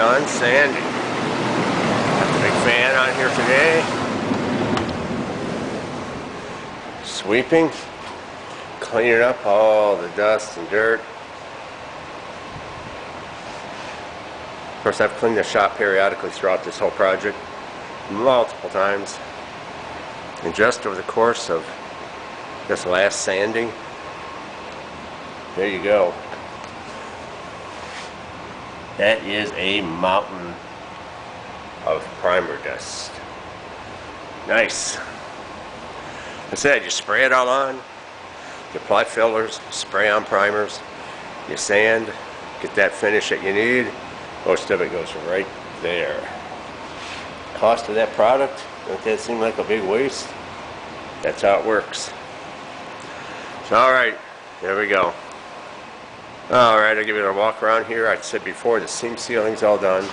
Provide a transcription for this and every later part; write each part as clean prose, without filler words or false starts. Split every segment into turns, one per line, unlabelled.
done sanding. Got the big fan on here today. Sweeping, cleaning up all the dust and dirt. Of course, I've cleaned the shop periodically throughout this whole project, multiple times. And just over the course of this last sanding, there you go. That is a mountain of primer dust. Nice. I said, you spray it all on, you apply fillers, spray on primers, you sand, get that finish that you need. Most of it goes right there. Cost of that product, don't that seem like a big waste? That's how it works. So, alright, there we go. Alright, I'll give you a walk around here. I said before, the seam sealing's all done.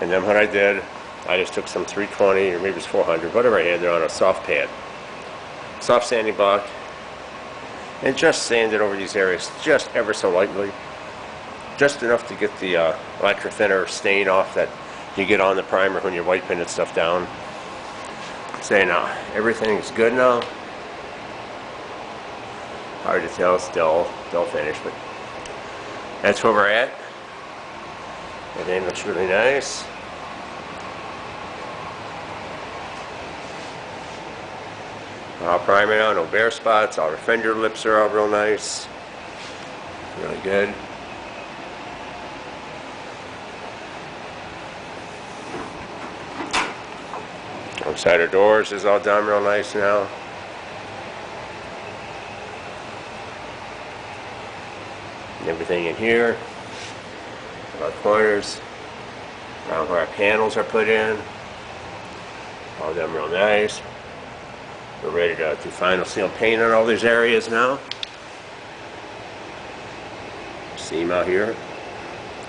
And then what I did, I just took some 320 or maybe it's 400, whatever I had there on a soft pad. Soft sanding block. And just sanded over these areas just ever so lightly. Just enough to get the electro thinner stain off that you get on the primer when you're white painting stuff down. Say now, everything's good now. Hard to tell, still finished, but that's where we're at. Everything looks really nice. All primer now, no bare spots. All the fender lips are all real nice. Really good. Outside our doors is all done real nice now. And everything in here, our corners, around where our panels are put in, all done real nice. We're ready to do final seal paint on all these areas now. Seam out here,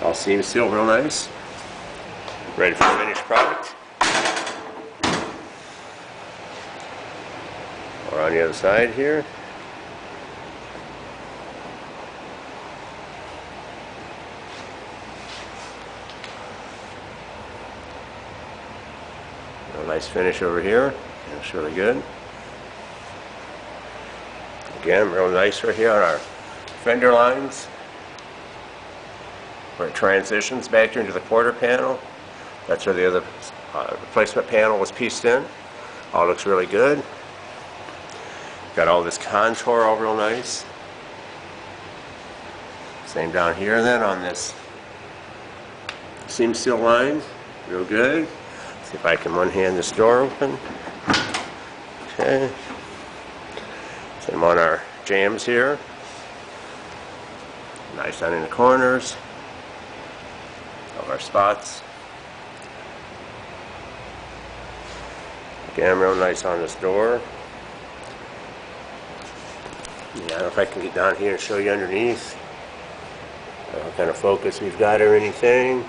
all seam sealed real nice. Ready for the finished product. Or on the other side here. A nice finish over here. Looks really good. Again, real nice right here on our fender lines. Where it transitions back into the quarter panel. That's where the other replacement panel was pieced in. All looks really good. Got all this contour all real nice. Same down here then on this seam seal line. Real good. See if I can one-hand this door open. Okay. Same on our jams here. Nice down in the corners of our spots. Again, real nice on this door. Yeah, I don't know if I can get down here and show you underneath. What kind of focus we've got or anything.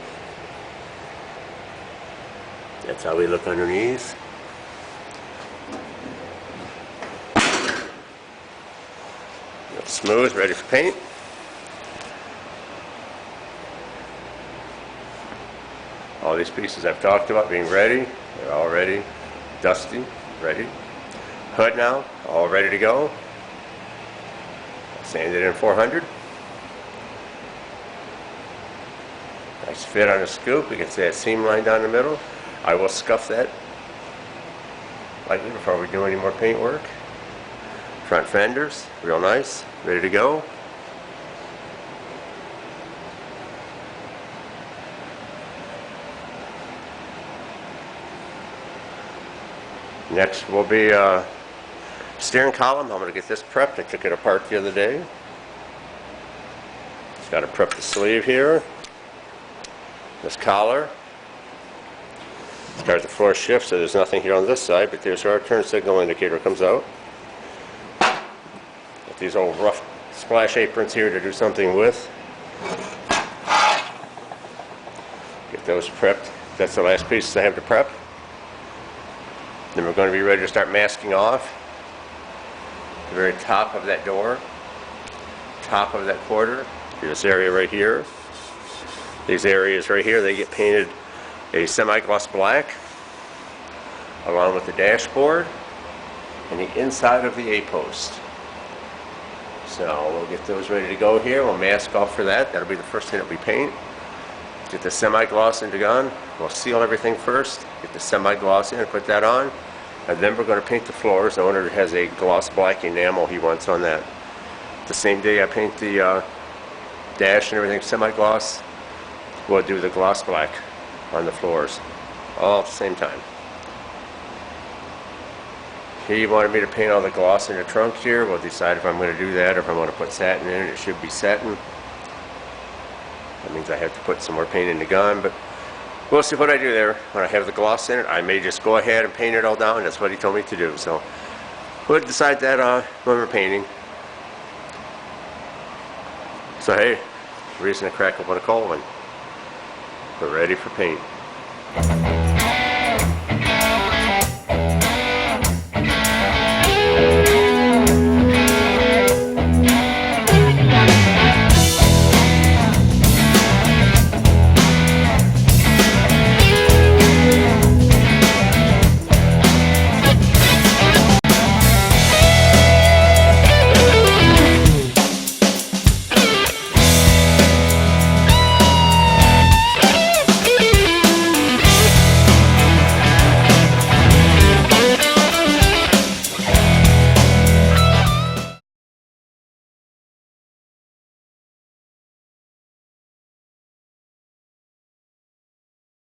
That's how we look underneath. Smooth, ready for paint. All these pieces I've talked about being ready. They're all ready. Dusty, ready. Hood now, all ready to go. Sanded in 400. Nice fit on a scoop. You can see that seam line down the middle. I will scuff that lightly before we do any more paint work. Front fenders, real nice, ready to go. Next will be steering column. I'm going to get this prepped. I took it apart the other day. Just got to prep the sleeve here. This collar. Start the floor shift, so there's nothing here on this side, but there's our turn signal indicator comes out. Got these old rough splash aprons here to do something with. Get those prepped. That's the last piece I have to prep. Then we're going to be ready to start masking off the very top of that door, top of that quarter, this area right here. These areas right here, they get painted a semi-gloss black along with the dashboard and the inside of the A-post. So we'll get those ready to go here. We'll mask off for that. That'll be the first thing that we paint. Get the semi-gloss into gun. We'll seal everything first. Get the semi-gloss in and put that on. And then we're going to paint the floors. The owner has a gloss black enamel he wants on that. The same day I paint the dash and everything semi-gloss, we'll do the gloss black on the floors all at the same time. He wanted me to paint all the gloss in the trunk here. We'll decide if I'm going to do that or if I want to put satin in it. It should be satin. That means I have to put some more paint in the gun, but we'll see what I do there. When I have the gloss in it, I may just go ahead and paint it all down. That's what he told me to do. So we'll decide that when we're painting. So hey, reason to crack open a cold one. We're ready for paint.